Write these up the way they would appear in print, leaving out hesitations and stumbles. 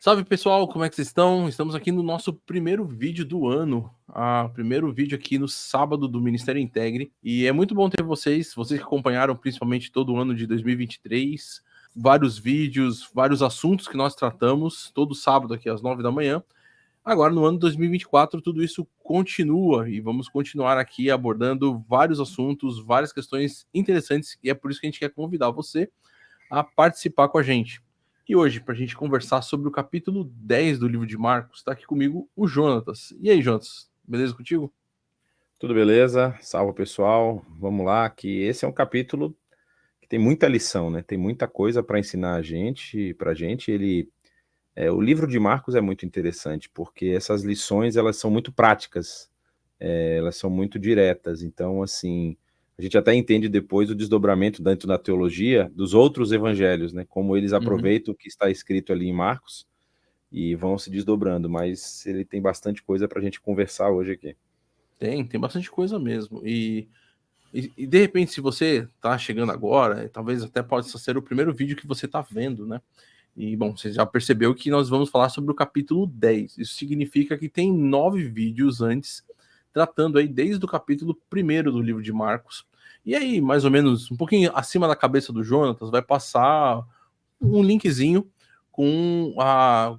Salve pessoal, como é que vocês estão? Estamos aqui no nosso primeiro vídeo do ano, primeiro vídeo aqui no sábado do Ministério Integre, e é muito bom ter vocês que acompanharam principalmente todo o ano de 2023, vários vídeos, vários assuntos que nós tratamos todo sábado aqui às 9 da manhã. Agora no ano 2024 tudo isso continua e vamos continuar aqui abordando vários assuntos, várias questões interessantes, e é por isso que a gente quer convidar você a participar com a gente. E hoje, para a gente conversar sobre o capítulo 10 do livro de Marcos, está aqui comigo o Jonatas. E aí, Jonatas, beleza contigo? Tudo beleza? Salve, pessoal. Vamos lá, que esse é um capítulo que tem muita lição, né? Tem muita coisa para ensinar pra gente. O livro de Marcos é muito interessante, porque essas lições, elas são muito práticas, elas são muito diretas. Então, assim, a gente até entende depois o desdobramento dentro da teologia dos outros evangelhos, né? Como eles Uhum. aproveitam o que está escrito ali em Marcos e vão se desdobrando, mas ele tem bastante coisa para a gente conversar hoje aqui. Tem bastante coisa mesmo. E de repente, se você está chegando agora, talvez até possa ser o primeiro vídeo que você está vendo, né? E, bom, você já percebeu que nós vamos falar sobre o capítulo 10. Isso significa que tem 9 vídeos antes, tratando aí desde o capítulo 1º do livro de Marcos. E aí, mais ou menos, um pouquinho acima da cabeça do Jonatas, vai passar um linkzinho com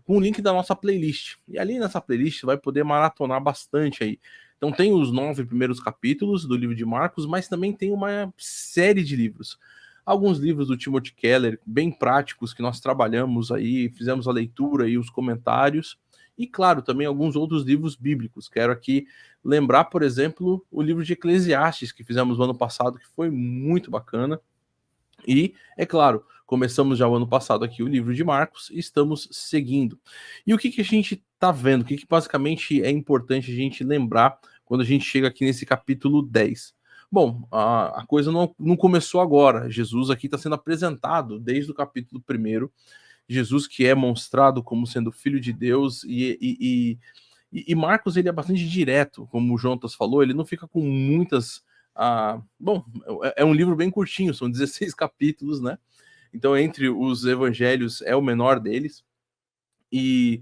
o link da nossa playlist. E ali nessa playlist vai poder maratonar bastante aí. Então tem os 9 primeiros capítulos do livro de Marcos, mas também tem uma série de livros. Alguns livros do Timothy Keller, bem práticos, que nós trabalhamos aí, fizemos a leitura e os comentários. E, claro, também alguns outros livros bíblicos. Quero aqui lembrar, por exemplo, o livro de Eclesiastes, que fizemos no ano passado, que foi muito bacana. E, é claro, começamos já o ano passado aqui o livro de Marcos e estamos seguindo. E o que a gente está vendo? O que basicamente é importante a gente lembrar quando a gente chega aqui nesse capítulo 10? Bom, a coisa não começou agora. Jesus aqui está sendo apresentado desde o capítulo 1º. Jesus que é mostrado como sendo filho de Deus e Marcos ele é bastante direto, como o Jonatas falou, ele não fica com muitas. Bom, é um livro bem curtinho, são 16 capítulos, né? Então, entre os evangelhos, é o menor deles. E,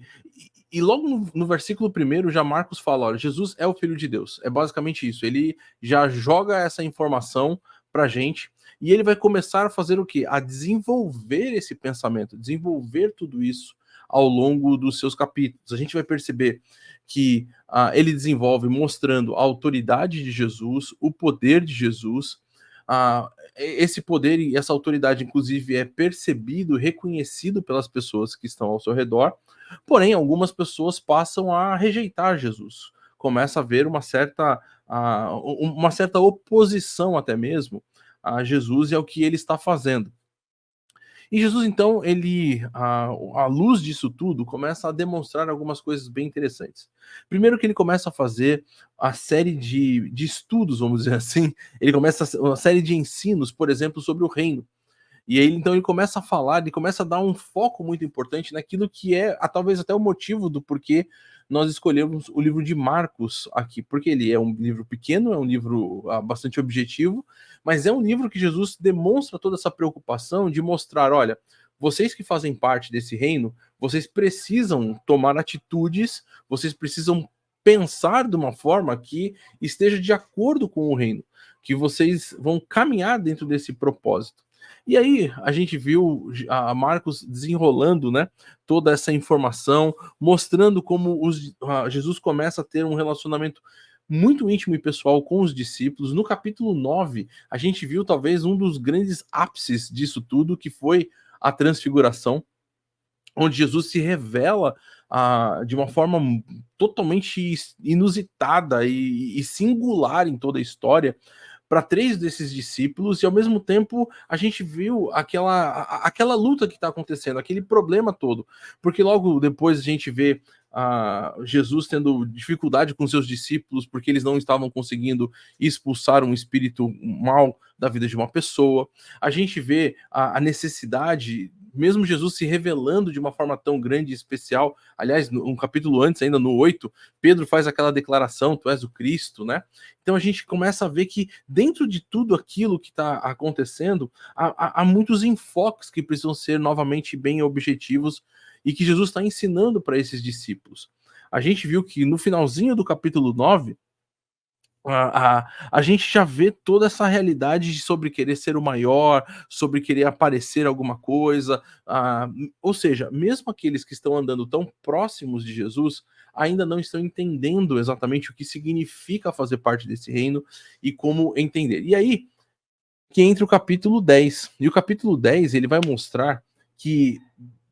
e logo no versículo 1º, já Marcos fala: olha, Jesus é o Filho de Deus. É basicamente isso. Ele já joga essa informação pra gente. E ele vai começar a fazer o quê? A desenvolver esse pensamento, desenvolver tudo isso ao longo dos seus capítulos. A gente vai perceber que ele desenvolve mostrando a autoridade de Jesus, o poder de Jesus. Esse poder e essa autoridade, inclusive, é percebido, reconhecido pelas pessoas que estão ao seu redor. Porém, algumas pessoas passam a rejeitar Jesus. Começa a haver uma certa oposição até mesmo a Jesus e ao que ele está fazendo. E Jesus, então, à luz disso tudo, começa a demonstrar algumas coisas bem interessantes. Primeiro que ele começa a fazer a série de estudos, vamos dizer assim, ele começa uma série de ensinos, por exemplo, sobre o reino. E aí, então, ele começa a falar, ele começa a dar um foco muito importante naquilo que é, talvez até o motivo do porquê nós escolhemos o livro de Marcos aqui, porque ele é um livro pequeno, é um livro bastante objetivo, mas é um livro que Jesus demonstra toda essa preocupação de mostrar, olha, vocês que fazem parte desse reino, vocês precisam tomar atitudes, vocês precisam pensar de uma forma que esteja de acordo com o reino, que vocês vão caminhar dentro desse propósito. E aí a gente viu a Marcos desenrolando, né, toda essa informação, mostrando como Jesus começa a ter um relacionamento muito íntimo e pessoal com os discípulos. No capítulo 9, a gente viu talvez um dos grandes ápices disso tudo, que foi a transfiguração, onde Jesus se revela de uma forma totalmente inusitada e singular em toda a história para 3 desses discípulos, e ao mesmo tempo a gente viu aquela luta que está acontecendo, aquele problema todo, porque logo depois a gente vê Jesus tendo dificuldade com seus discípulos porque eles não estavam conseguindo expulsar um espírito mal da vida de uma pessoa. A gente vê a necessidade mesmo Jesus se revelando de uma forma tão grande e especial, aliás, um capítulo antes, ainda no 8, Pedro faz aquela declaração, tu és o Cristo, né? Então a gente começa a ver que dentro de tudo aquilo que está acontecendo, há muitos enfoques que precisam ser novamente bem objetivos e que Jesus está ensinando para esses discípulos. A gente viu que no finalzinho do capítulo 9, a gente já vê toda essa realidade sobre querer ser o maior, sobre querer aparecer alguma coisa, ou seja, mesmo aqueles que estão andando tão próximos de Jesus, ainda não estão entendendo exatamente o que significa fazer parte desse reino e como entender. E aí que entra o capítulo 10. E o capítulo 10 ele vai mostrar que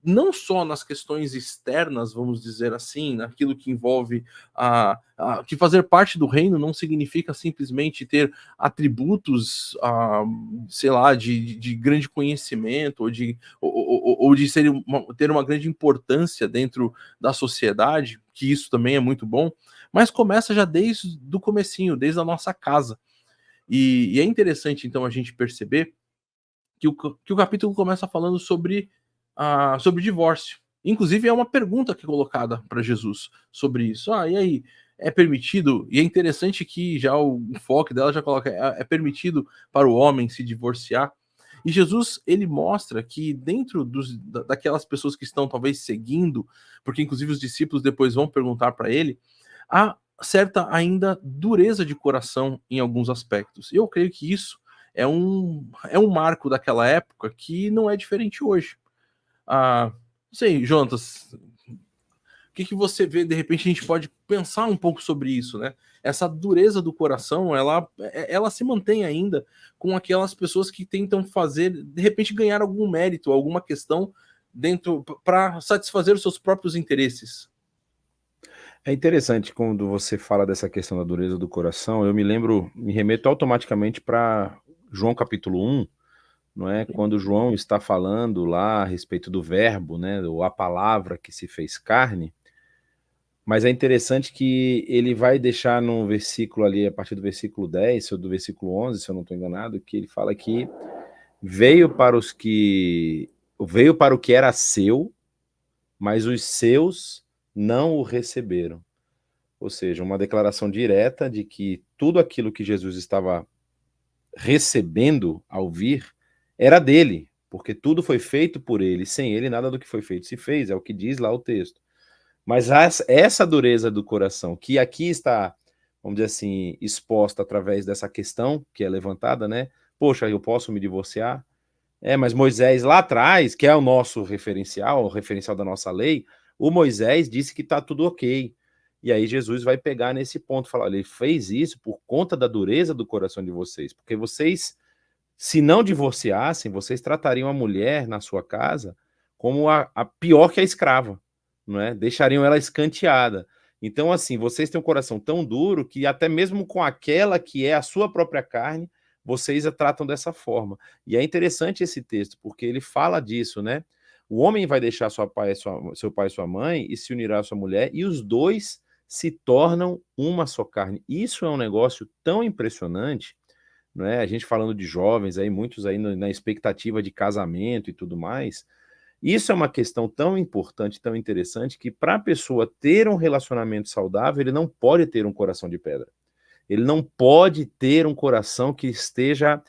não só nas questões externas, vamos dizer assim, naquilo que envolve que fazer parte do reino não significa simplesmente ter atributos, sei lá, de grande conhecimento ou de ter uma grande importância dentro da sociedade, que isso também é muito bom, mas começa já desde o comecinho, desde a nossa casa. E é interessante, então, a gente perceber que o capítulo começa falando sobre divórcio. Inclusive, é uma pergunta que é colocada para Jesus sobre isso. E aí, é permitido? E é interessante que já o enfoque dela já coloca, é permitido para o homem se divorciar? E Jesus, ele mostra que dentro daquelas pessoas que estão talvez seguindo, porque inclusive os discípulos depois vão perguntar para ele, há certa ainda dureza de coração em alguns aspectos. Eu creio que isso é um marco daquela época que não é diferente hoje. Não sei, Jonatas, o que você vê? De repente a gente pode pensar um pouco sobre isso, né? Essa dureza do coração, ela se mantém ainda com aquelas pessoas que tentam fazer, de repente, ganhar algum mérito, alguma questão dentro para satisfazer os seus próprios interesses. É interessante quando você fala dessa questão da dureza do coração, eu me remeto automaticamente para João capítulo 1, não é? Quando João está falando lá a respeito do verbo, né, ou a palavra que se fez carne, mas é interessante que ele vai deixar num versículo ali, a partir do versículo 10, ou do versículo 11, se eu não estou enganado, que ele fala que veio para o que era seu, mas os seus não o receberam. Ou seja, uma declaração direta de que tudo aquilo que Jesus estava recebendo ao vir era dele, porque tudo foi feito por ele, sem ele nada do que foi feito se fez, é o que diz lá o texto. Mas essa dureza do coração, que aqui está, vamos dizer assim, exposta através dessa questão que é levantada, né? Poxa, eu posso me divorciar? Mas Moisés lá atrás, que é o nosso referencial, o referencial da nossa lei, o Moisés disse que está tudo ok. E aí Jesus vai pegar nesse ponto, falar, ele fez isso por conta da dureza do coração de vocês, porque vocês, se não divorciassem, vocês tratariam a mulher na sua casa como a pior que a escrava, não é? Deixariam ela escanteada. Então, assim, vocês têm um coração tão duro que até mesmo com aquela que é a sua própria carne, vocês a tratam dessa forma. E é interessante esse texto, porque ele fala disso, né? O homem vai deixar seu pai e sua mãe e se unirá à sua mulher, e os dois se tornam uma só carne. Isso é um negócio tão impressionante, não é? A gente falando de jovens aí, muitos aí na expectativa de casamento e tudo mais. Isso é uma questão tão importante, tão interessante, que para a pessoa ter um relacionamento saudável, ele não pode ter um coração de pedra. Ele não pode ter um coração que esteja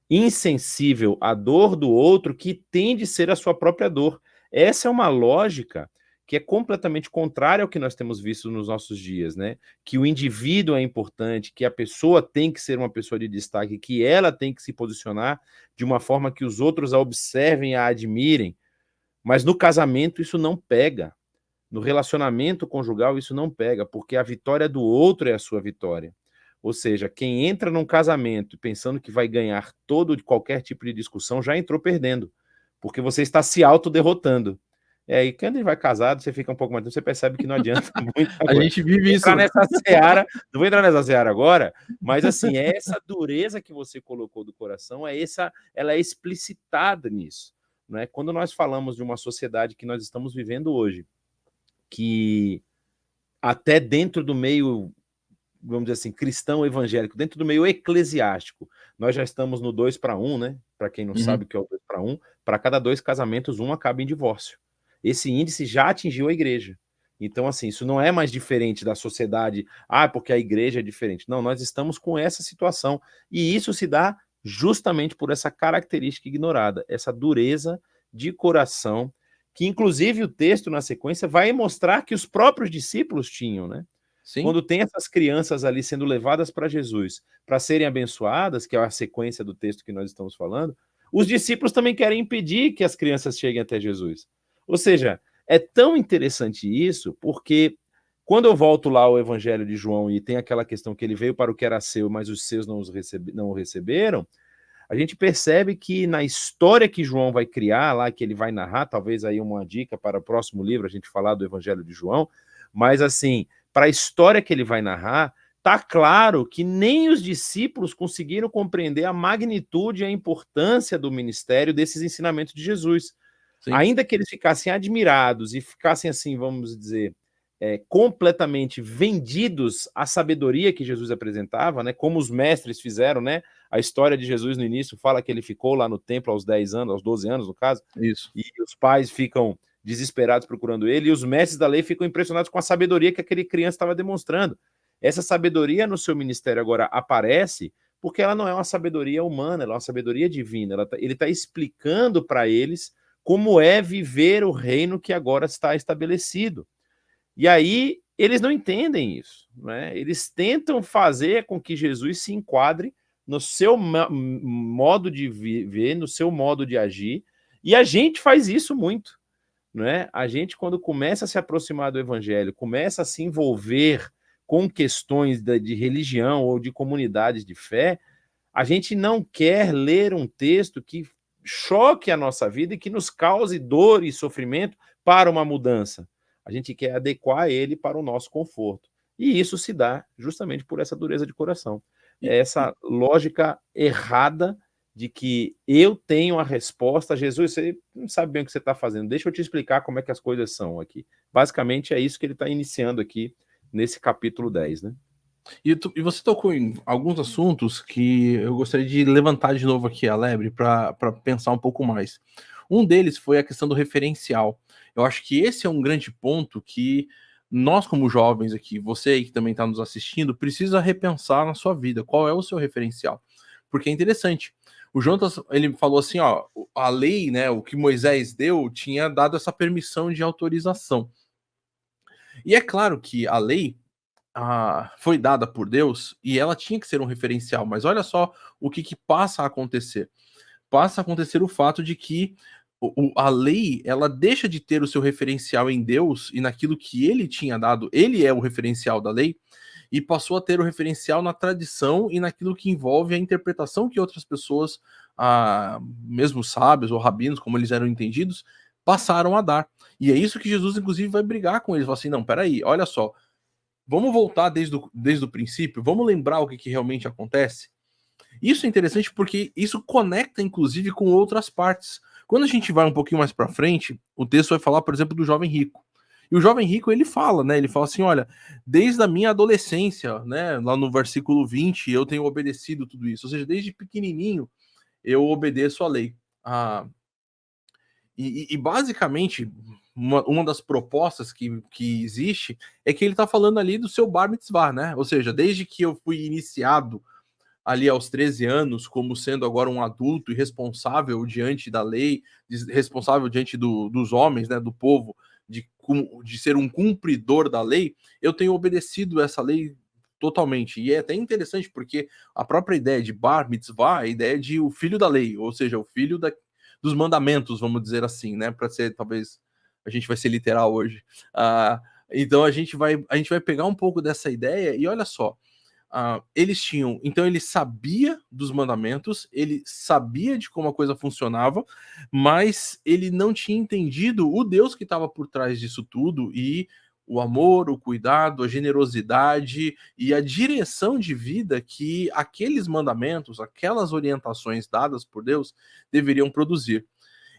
insensível à dor do outro, que tende a ser a sua própria dor. Essa é uma lógica que é completamente contrária ao que nós temos visto nos nossos dias, né? Que o indivíduo é importante, que a pessoa tem que ser uma pessoa de destaque, que ela tem que se posicionar de uma forma que os outros a observem e a admirem. Mas no casamento isso não pega. No relacionamento conjugal isso não pega, porque a vitória do outro é a sua vitória. Ou seja, quem entra num casamento pensando que vai ganhar qualquer tipo de discussão já entrou perdendo, porque você está se autoderrotando. E quando ele vai casado, você fica um pouco mais tempo, você percebe que não adianta muita A coisa. gente vive isso. Não vou entrar nessa seara agora, mas assim, essa dureza que você colocou do coração, ela é explicitada nisso. Não é? Quando nós falamos de uma sociedade que nós estamos vivendo hoje, que até dentro do meio, vamos dizer assim, cristão evangélico, dentro do meio eclesiástico, nós já estamos no 2-1, né? Para quem não sabe o que é o para um, para cada 2 casamentos, um acaba em divórcio. Esse índice já atingiu a igreja. Então, assim, isso não é mais diferente da sociedade, porque a igreja é diferente. Não, nós estamos com essa situação. E isso se dá justamente por essa característica ignorada, essa dureza de coração, que inclusive o texto na sequência vai mostrar que os próprios discípulos tinham, né? Sim. Quando tem essas crianças ali sendo levadas para Jesus, para serem abençoadas, que é a sequência do texto que nós estamos falando, os discípulos também querem impedir que as crianças cheguem até Jesus. Ou seja, é tão interessante isso, porque quando eu volto lá ao Evangelho de João e tem aquela questão que ele veio para o que era seu, mas os seus não o receberam, a gente percebe que na história que João vai criar lá, que ele vai narrar, talvez aí uma dica para o próximo livro, a gente falar do Evangelho de João, mas assim, para a história que ele vai narrar, tá claro que nem os discípulos conseguiram compreender a magnitude e a importância do ministério desses ensinamentos de Jesus. Sim. Ainda que eles ficassem admirados e ficassem assim, vamos dizer, completamente vendidos à sabedoria que Jesus apresentava, né? Como os mestres fizeram, né? A história de Jesus no início fala que ele ficou lá no templo aos 10 anos, aos 12 anos, no caso. Isso. E os pais ficam desesperados procurando ele, e os mestres da lei ficam impressionados com a sabedoria que aquele criança estava demonstrando. Essa sabedoria no seu ministério agora aparece porque ela não é uma sabedoria humana, ela é uma sabedoria divina. Ele está explicando para eles como é viver o reino que agora está estabelecido. E aí eles não entendem isso, né? Eles tentam fazer com que Jesus se enquadre no seu modo de viver, no seu modo de agir, e a gente faz isso muito, né? A gente, quando começa a se aproximar do evangelho, começa a se envolver com questões de religião ou de comunidades de fé, a gente não quer ler um texto que choque a nossa vida e que nos cause dor e sofrimento para uma mudança. A gente quer adequar ele para o nosso conforto. E isso se dá justamente por essa dureza de coração. É essa lógica errada de que eu tenho a resposta. Jesus, você não sabe bem o que você está fazendo, deixa eu te explicar como é que as coisas são aqui. Basicamente é isso que ele está iniciando aqui nesse capítulo 10, né? E você tocou em alguns assuntos que eu gostaria de levantar de novo aqui a lebre para pensar um pouco mais. Um deles foi a questão do referencial. Eu acho que esse é um grande ponto que nós, como jovens aqui, você aí que também está nos assistindo, precisa repensar na sua vida. Qual é o seu referencial? Porque é interessante. O Jonas, ele falou assim, ó, a lei, né, o que Moisés deu, tinha dado essa permissão de autorização. E é claro que a lei foi dada por Deus e ela tinha que ser um referencial, mas olha só o que passa a acontecer. Passa a acontecer o fato de que a lei, ela deixa de ter o seu referencial em Deus e naquilo que ele tinha dado, ele é o referencial da lei, e passou a ter o referencial na tradição e naquilo que envolve a interpretação que outras pessoas, mesmo sábios ou rabinos, como eles eram entendidos, passaram a dar. E é isso que Jesus, inclusive, vai brigar com eles. Fala assim, não, peraí, olha só, vamos voltar desde o princípio, vamos lembrar o que realmente acontece? Isso é interessante porque isso conecta, inclusive, com outras partes. Quando a gente vai um pouquinho mais para frente, o texto vai falar, por exemplo, do jovem rico. E o jovem rico, ele fala, né? Ele fala assim, olha, desde a minha adolescência, né? Lá no versículo 20, eu tenho obedecido tudo isso. Ou seja, desde pequenininho, eu obedeço a lei. E basicamente, uma das propostas que existe é que ele está falando ali do seu bar mitzvah, né? Ou seja, desde que eu fui iniciado ali aos 13 anos, como sendo agora um adulto e responsável diante da lei, responsável diante dos homens, né, do povo, de ser um cumpridor da lei, eu tenho obedecido essa lei totalmente. E é até interessante porque a própria ideia de bar mitzvah é a ideia de o filho da lei, ou seja, o filho dos mandamentos, vamos dizer assim, né, para ser, talvez, a gente vai ser literal hoje. Então a gente vai pegar um pouco dessa ideia e olha só, eles tinham, então ele sabia dos mandamentos, ele sabia de como a coisa funcionava, mas ele não tinha entendido o Deus que estava por trás disso tudo e o amor, o cuidado, a generosidade e a direção de vida que aqueles mandamentos, aquelas orientações dadas por Deus deveriam produzir.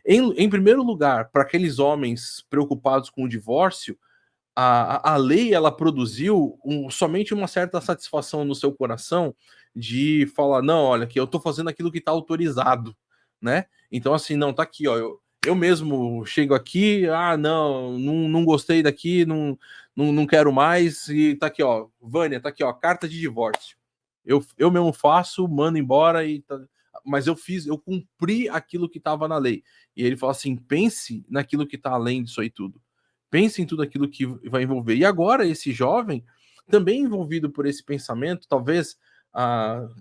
Em primeiro lugar, para aqueles homens preocupados com o divórcio, a lei, ela produziu somente uma certa satisfação no seu coração de falar, não, olha, que eu estou fazendo aquilo que está autorizado, né? Então, assim, não, tá aqui, ó, eu mesmo chego aqui, não gostei daqui, não quero mais, e tá aqui, ó, Vânia, tá aqui, ó, carta de divórcio. Eu mesmo faço, mando embora, mas eu cumpri aquilo que estava na lei. E ele fala assim: pense naquilo que está além disso aí tudo. Pense em tudo aquilo que vai envolver. E agora, esse jovem, também envolvido por esse pensamento, talvez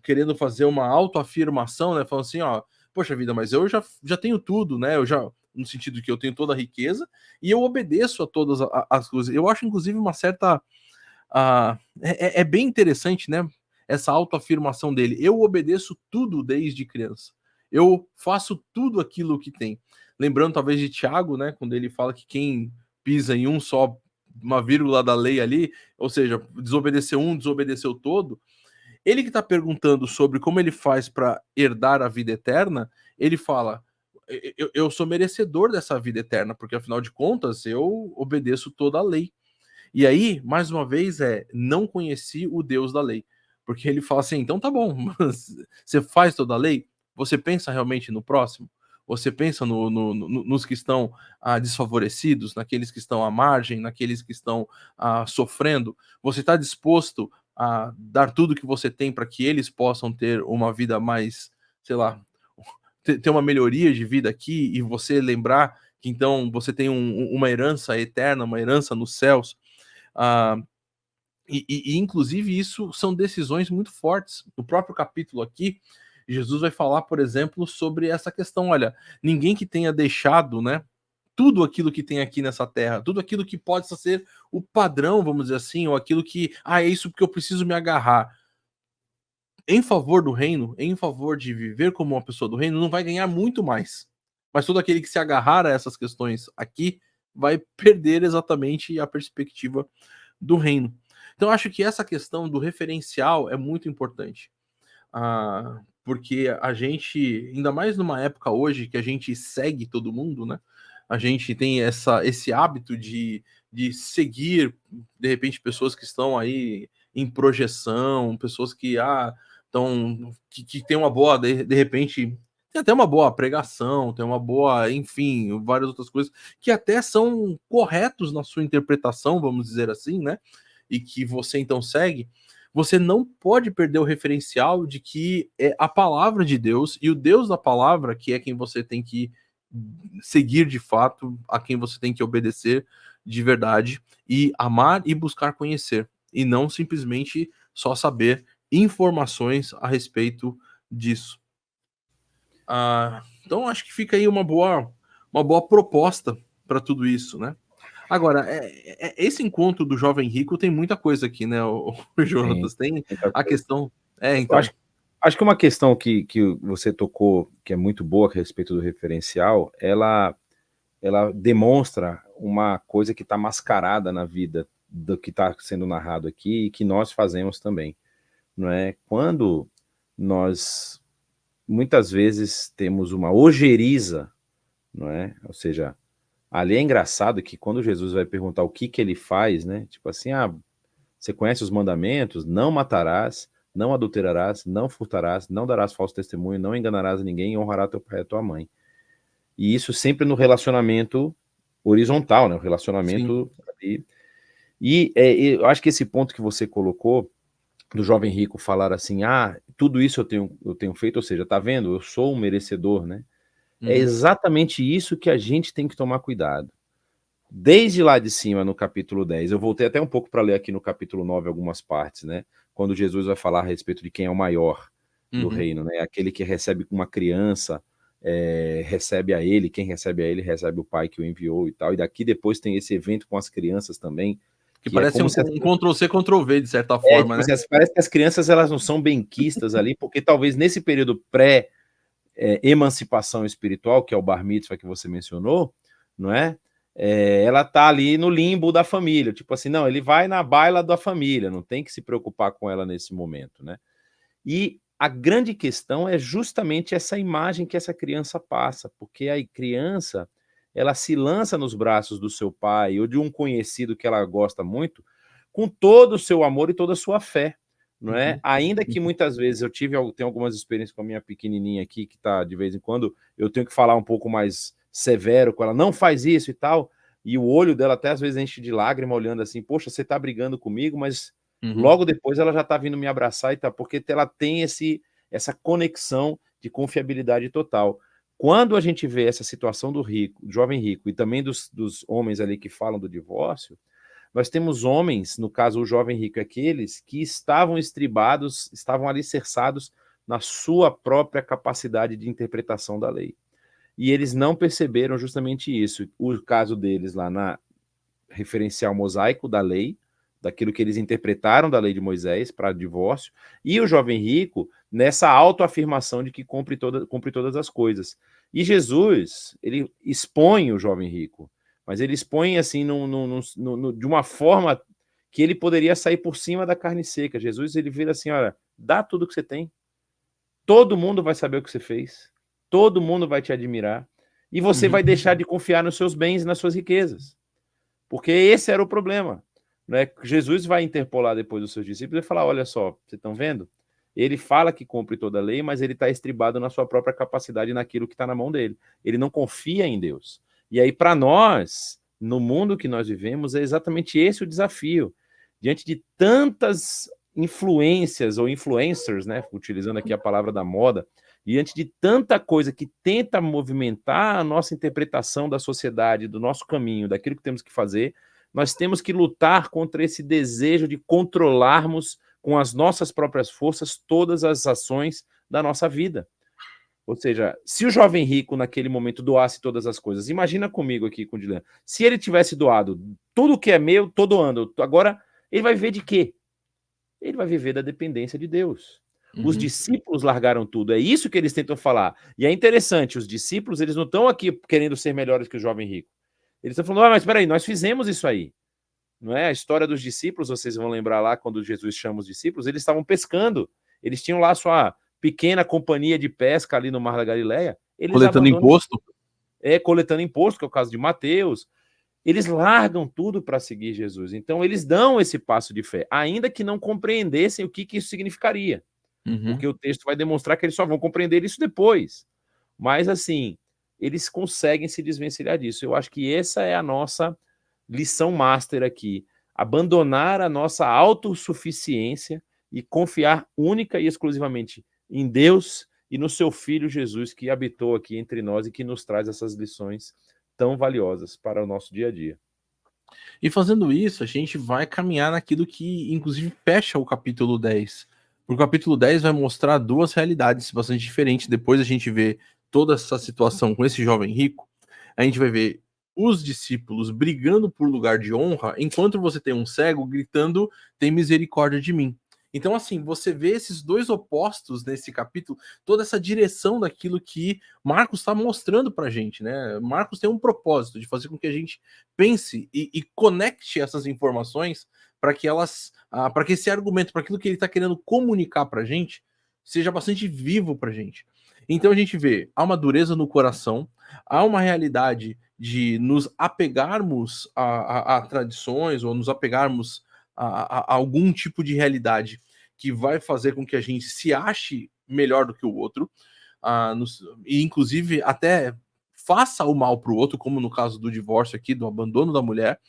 querendo fazer uma autoafirmação, né? Falando assim: ó, poxa vida, mas eu já tenho tudo, né? No sentido de que eu tenho toda a riqueza e eu obedeço a todas as coisas. Eu acho, inclusive, uma certa. É bem interessante, né? Essa autoafirmação dele. Eu obedeço tudo desde criança. Eu faço tudo aquilo que tem. Lembrando, talvez, de Tiago, né? Quando ele fala que quem pisa em uma vírgula da lei ali, ou seja, desobedeceu desobedeceu todo. Ele que está perguntando sobre como ele faz para herdar a vida eterna, ele fala: eu sou merecedor dessa vida eterna, porque afinal de contas eu obedeço toda a lei. E aí, mais uma vez, não conheci o Deus da lei. Porque ele fala assim: então tá bom, você faz toda a lei? Você pensa realmente no próximo? Você pensa nos que estão desfavorecidos, naqueles que estão à margem, naqueles que estão sofrendo? Você está disposto a dar tudo que você tem para que eles possam ter uma vida mais, sei lá, ter uma melhoria de vida aqui e você lembrar que então você tem uma herança eterna, uma herança nos céus? Ah, inclusive, isso são decisões muito fortes. No próprio capítulo aqui, Jesus vai falar, por exemplo, sobre essa questão. Olha, ninguém que tenha deixado, né, tudo aquilo que tem aqui nessa terra, tudo aquilo que pode ser o padrão, vamos dizer assim, ou aquilo que, é isso porque eu preciso me agarrar, em favor do reino, em favor de viver como uma pessoa do reino, não vai ganhar muito mais. Mas todo aquele que se agarrar a essas questões aqui vai perder exatamente a perspectiva do reino. Então, acho que essa questão do referencial é muito importante. Porque a gente, ainda mais numa época hoje que a gente segue todo mundo, né? A gente tem esse hábito de seguir, de repente, pessoas que estão aí em projeção, pessoas que que tem uma boa, de repente, tem até uma boa pregação, tem uma boa, enfim, várias outras coisas que até são corretos na sua interpretação, vamos dizer assim, né? E que você então segue. Você não pode perder o referencial de que é a palavra de Deus e o Deus da palavra que é quem você tem que seguir de fato, a quem você tem que obedecer de verdade e amar e buscar conhecer, e não simplesmente só saber informações a respeito disso. Então acho que fica aí uma boa proposta para tudo isso, né? Agora, esse encontro do jovem rico tem muita coisa aqui, né, o Jonatas? Tem a questão. Então. Acho que uma questão que você tocou, que é muito boa a respeito do referencial, ela demonstra uma coisa que está mascarada na vida do que está sendo narrado aqui e que nós fazemos também, não é? Quando nós muitas vezes temos uma ojeriza, não é? Ou seja, ali é engraçado que quando Jesus vai perguntar o que ele faz, né? Tipo assim, você conhece os mandamentos? Não matarás, não adulterarás, não furtarás, não darás falso testemunho, não enganarás ninguém e honrará teu pai e tua mãe. E isso sempre no relacionamento horizontal, né? O relacionamento ali. E eu acho que esse ponto que você colocou do jovem rico falar assim, tudo isso eu tenho feito, ou seja, tá vendo? Eu sou um merecedor, né? É exatamente isso que a gente tem que tomar cuidado. Desde lá de cima, no capítulo 10, eu voltei até um pouco para ler aqui no capítulo 9 algumas partes, né? Quando Jesus vai falar a respeito de quem é o maior do reino, né? Aquele que recebe uma criança, recebe a ele, quem recebe a ele recebe o pai que o enviou e tal. E daqui depois tem esse evento com as crianças também. Que parece como um Ctrl-C, Ctrl-V, de certa forma, tipo, né? Parece que as crianças elas não são benquistas ali, porque talvez nesse período pré-emancipação espiritual, que é o Bar Mitzvah que você mencionou, não é? Ela tá ali no limbo da família, tipo assim, não, ele vai na baila da família, não tem que se preocupar com ela nesse momento, né? E a grande questão é justamente essa imagem que essa criança passa, porque a criança, ela se lança nos braços do seu pai ou de um conhecido que ela gosta muito, com todo o seu amor e toda a sua fé, não é? Ainda que muitas vezes eu tenho algumas experiências com a minha pequenininha aqui, que tá de vez em quando, eu tenho que falar um pouco mais severo com ela, não faz isso e tal, e o olho dela até às vezes enche de lágrima olhando assim, poxa, você tá brigando comigo, mas logo depois ela já tá vindo me abraçar e tá, porque ela tem essa conexão de confiabilidade total. Quando a gente vê essa situação do rico, do jovem rico, e também dos homens ali que falam do divórcio, nós temos homens, no caso o jovem rico, aqueles que estavam estribados, estavam alicerçados na sua própria capacidade de interpretação da lei. E eles não perceberam justamente isso. O caso deles lá na referencial mosaico da lei, daquilo que eles interpretaram da lei de Moisés para divórcio, e o jovem rico nessa autoafirmação de que cumpre todas as coisas. E Jesus, ele expõe o jovem rico, mas ele expõe assim de uma forma que ele poderia sair por cima da carne seca. Jesus, ele vira assim, olha, dá tudo que você tem, todo mundo vai saber o que você fez, todo mundo vai te admirar, e você vai deixar de confiar nos seus bens e nas suas riquezas. Porque esse era o problema. Né? Jesus vai interpolar depois os seus discípulos e falar, olha só, vocês estão vendo? Ele fala que cumpre toda a lei, mas ele está estribado na sua própria capacidade naquilo que está na mão dele. Ele não confia em Deus. E aí, para nós, no mundo que nós vivemos, é exatamente esse o desafio. Diante de tantas influências ou influencers, né, utilizando aqui a palavra da moda, diante de tanta coisa que tenta movimentar a nossa interpretação da sociedade, do nosso caminho, daquilo que temos que fazer, nós temos que lutar contra esse desejo de controlarmos com as nossas próprias forças todas as ações da nossa vida. Ou seja, se o jovem rico naquele momento doasse todas as coisas, imagina comigo aqui com o Dilan, se ele tivesse doado tudo que é meu, tô doando, agora ele vai viver de quê? Ele vai viver da dependência de Deus. Os discípulos largaram tudo, é isso que eles tentam falar. E é interessante, os discípulos, eles não estão aqui querendo ser melhores que o jovem rico. Eles estão falando, mas espera aí, nós fizemos isso aí. Não é? A história dos discípulos, vocês vão lembrar lá, quando Jesus chama os discípulos, eles estavam pescando. Eles tinham lá sua pequena companhia de pesca ali no Mar da Galileia. Eles coletando imposto. Coletando imposto, que é o caso de Mateus. Eles largam tudo para seguir Jesus. Então, eles dão esse passo de fé, ainda que não compreendessem o que isso significaria. Porque o texto vai demonstrar que eles só vão compreender isso depois. Mas, assim, eles conseguem se desvencilhar disso. Eu acho que essa é a nossa lição master aqui. Abandonar a nossa autossuficiência e confiar única e exclusivamente em Deus e no seu Filho Jesus, que habitou aqui entre nós e que nos traz essas lições tão valiosas para o nosso dia a dia. E fazendo isso, a gente vai caminhar naquilo que, inclusive, fecha o capítulo 10. O capítulo 10 vai mostrar duas realidades bastante diferentes. Depois a gente vê toda essa situação com esse jovem rico. A gente vai ver os discípulos brigando por lugar de honra, enquanto você tem um cego gritando, tem misericórdia de mim. Então, assim, você vê esses dois opostos nesse capítulo, toda essa direção daquilo que Marcos está mostrando pra gente, né? Marcos tem um propósito de fazer com que a gente pense e conecte essas informações para que elas, para que esse argumento, para aquilo que ele está querendo comunicar pra gente, seja bastante vivo pra gente. Então a gente vê, há uma dureza no coração, há uma realidade de nos apegarmos a tradições ou nos apegarmos a algum tipo de realidade que vai fazer com que a gente se ache melhor do que o outro, e inclusive até faça o mal para o outro, como no caso do divórcio aqui, do abandono da mulher.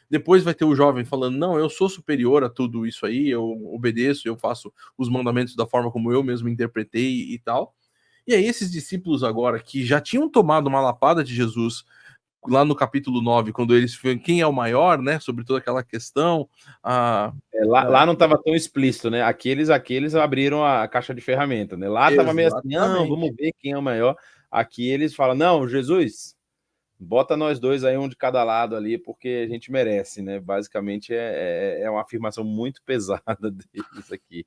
Depois vai ter o jovem falando, não, eu sou superior a tudo isso aí, eu obedeço, eu faço os mandamentos da forma como eu mesmo interpretei e tal. E aí esses discípulos agora, que já tinham tomado uma lapada de Jesus lá no capítulo 9, quando eles falam quem é o maior, né, sobre toda aquela questão. Lá não estava tão explícito, né? Aqui eles abriram a caixa de ferramenta, né? Lá estava meio assim, não, vamos ver quem é o maior. Aqui eles falam, não, Jesus, bota nós dois aí, um de cada lado ali, porque a gente merece, né? Basicamente é uma afirmação muito pesada deles aqui.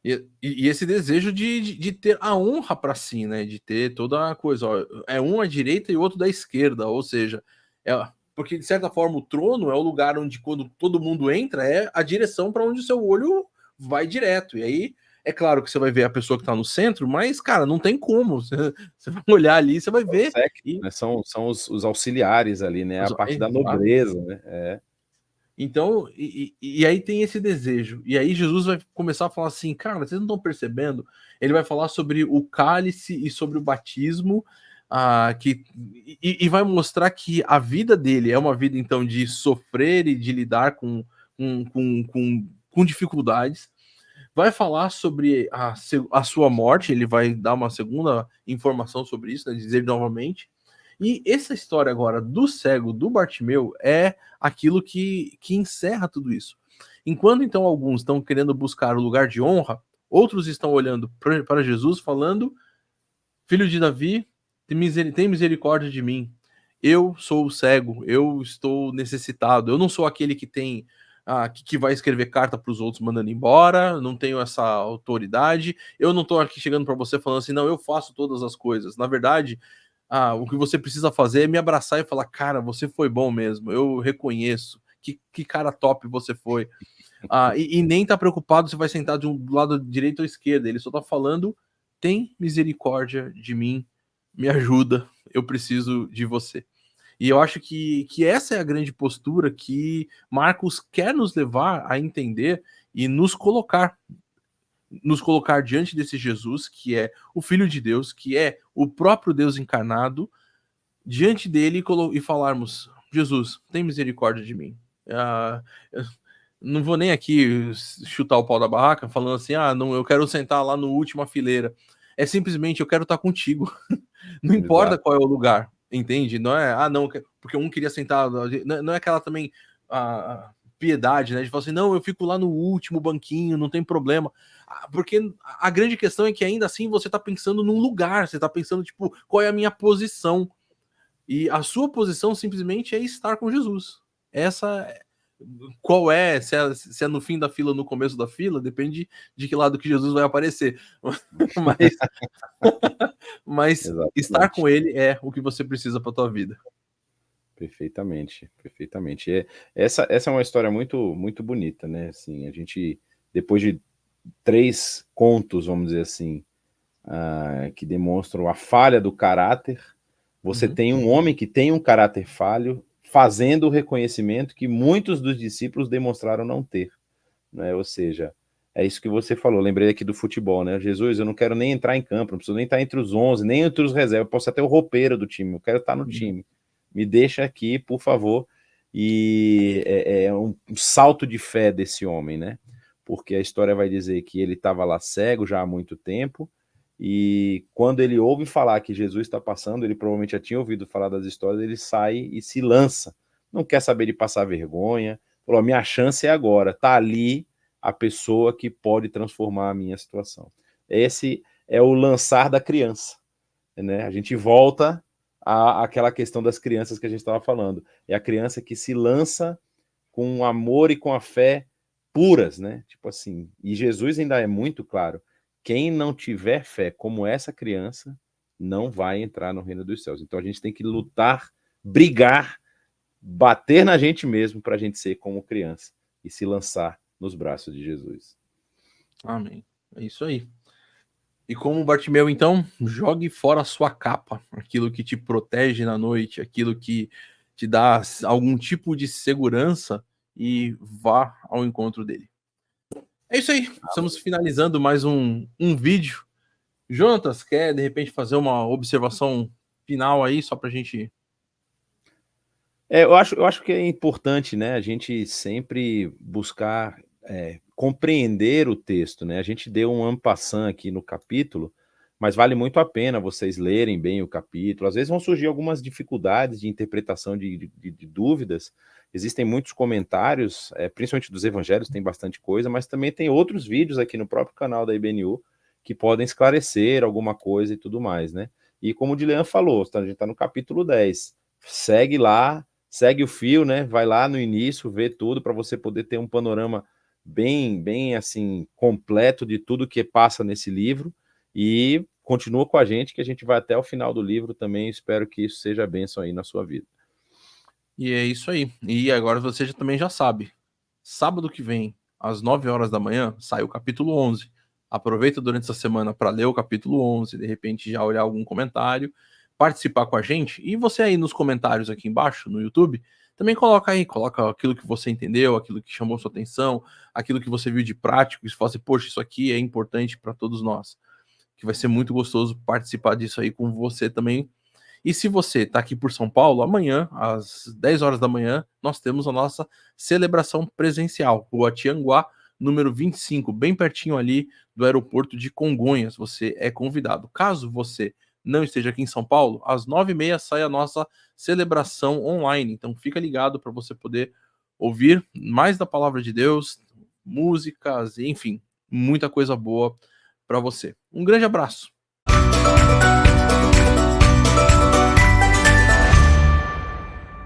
E esse desejo de ter a honra para si, né? De ter toda a coisa. Ó, é um à direita e o outro da esquerda. Ou seja, porque de certa forma o trono é o lugar onde, quando todo mundo entra, é a direção para onde o seu olho vai direto. E aí, é claro que você vai ver a pessoa que está no centro, mas, cara, não tem como. Você vai olhar ali, você vai ver. Né? São os auxiliares ali, né? A parte da nobreza, né? Então, e aí tem esse desejo. E aí Jesus vai começar a falar assim, cara, vocês não estão percebendo? Ele vai falar sobre o cálice e sobre o batismo, e vai mostrar que a vida dele é uma vida, então, de sofrer e de lidar com dificuldades. Vai falar sobre a sua morte, ele vai dar uma segunda informação sobre isso, né, dizer novamente. E essa história agora do cego, do Bartimeu, é aquilo que encerra tudo isso. Enquanto então alguns estão querendo buscar o lugar de honra, outros estão olhando para Jesus falando: Filho de Davi, tem misericórdia de mim. Eu sou o cego, eu estou necessitado. Eu não sou aquele que tem que vai escrever carta para os outros mandando embora, não tenho essa autoridade. Eu não estou aqui chegando para você falando assim, não, eu faço todas as coisas. Na verdade, o que você precisa fazer é me abraçar e falar, cara, você foi bom mesmo, eu reconheço. Que cara top você foi. E nem tá preocupado se vai sentar do lado direito ou esquerdo. Ele só tá falando, tem misericórdia de mim, me ajuda, eu preciso de você. E eu acho que essa é a grande postura que Marcos quer nos levar a entender e nos colocar diante desse Jesus, que é o Filho de Deus, que é o próprio Deus encarnado, diante dele e falarmos: Jesus, tem misericórdia de mim. Não vou nem aqui chutar o pau da barraca falando assim, não, eu quero sentar lá no última fileira. É simplesmente eu quero estar contigo. Não importa Exato. qual é o lugar, entende? Não é, não, porque um queria sentar, não é aquela também piedade, né? De falar assim, não, eu fico lá no último banquinho, não tem problema. Porque a grande questão é que ainda assim você tá pensando num lugar, você tá pensando, tipo, qual é a minha posição? E a sua posição simplesmente é estar com Jesus. Essa qual é, se é no fim da fila ou no começo da fila, depende de que lado que Jesus vai aparecer. Mas, mas estar Exatamente. com ele é o que você precisa para tua vida. Perfeitamente, perfeitamente. Essa é uma história muito, muito bonita, né? Assim, a gente, depois de 3 contos, vamos dizer assim, que demonstram a falha do caráter, você tem um homem que tem um caráter falho, fazendo o reconhecimento que muitos dos discípulos demonstraram não ter, né? Ou seja, é isso que você falou, lembrei aqui do futebol, né? Jesus, eu não quero nem entrar em campo, não preciso nem estar entre os 11, nem entre os reservas, eu posso até o roupeiro do time, eu quero estar no time. Me deixa aqui, por favor. E é um salto de fé desse homem, né? Porque a história vai dizer que ele estava lá cego já há muito tempo, e quando ele ouve falar que Jesus está passando, ele provavelmente já tinha ouvido falar das histórias, ele sai e se lança. Não quer saber de passar vergonha. Falou, minha chance é agora. Está ali a pessoa que pode transformar a minha situação. Esse é o lançar da criança, né? A gente volta àquela questão das crianças que a gente estava falando. É a criança que se lança com o amor e com a fé puras, né? Tipo assim, e Jesus ainda é muito claro, quem não tiver fé como essa criança não vai entrar no reino dos céus. Então a gente tem que lutar, brigar, bater na gente mesmo para a gente ser como criança e se lançar nos braços de Jesus. Amém. É isso aí. E como Bartimeu, então, jogue fora a sua capa, aquilo que te protege na noite, aquilo que te dá algum tipo de segurança e vá ao encontro dele. É isso aí. Estamos finalizando mais um vídeo. Jonatas, quer de repente fazer uma observação final aí, só para a gente. Eu acho que é importante, né, a gente sempre buscar compreender o texto, né? A gente deu um en passant aqui no capítulo, mas vale muito a pena vocês lerem bem o capítulo. Às vezes vão surgir algumas dificuldades de interpretação de dúvidas. Existem muitos comentários, principalmente dos evangelhos, tem bastante coisa, mas também tem outros vídeos aqui no próprio canal da IBNU que podem esclarecer alguma coisa e tudo mais, né? E como o Dilean falou, a gente está no capítulo 10. Segue lá, segue o fio, né? Vai lá no início, vê tudo para você poder ter um panorama bem assim completo de tudo que passa nesse livro e continua com a gente que a gente vai até o final do livro também. Espero que isso seja bênção aí na sua vida. E é isso aí. E agora você também já sabe. Sábado que vem, às 9 horas da manhã, sai o capítulo 11. Aproveita durante essa semana para ler o capítulo 11, de repente já olhar algum comentário, participar com a gente. E você aí nos comentários aqui embaixo, no YouTube, também coloca aquilo que você entendeu, aquilo que chamou sua atenção, aquilo que você viu de prático, e você fala assim, poxa, isso aqui é importante para todos nós. Que vai ser muito gostoso participar disso aí com você também. E se você está aqui por São Paulo, amanhã, às 10 horas da manhã, nós temos a nossa celebração presencial, Rua Tianguá, número 25, bem pertinho ali do aeroporto de Congonhas. Você é convidado. Caso você não esteja aqui em São Paulo, às 9h30 sai a nossa celebração online. Então fica ligado para você poder ouvir mais da palavra de Deus, músicas, enfim, muita coisa boa para você. Um grande abraço.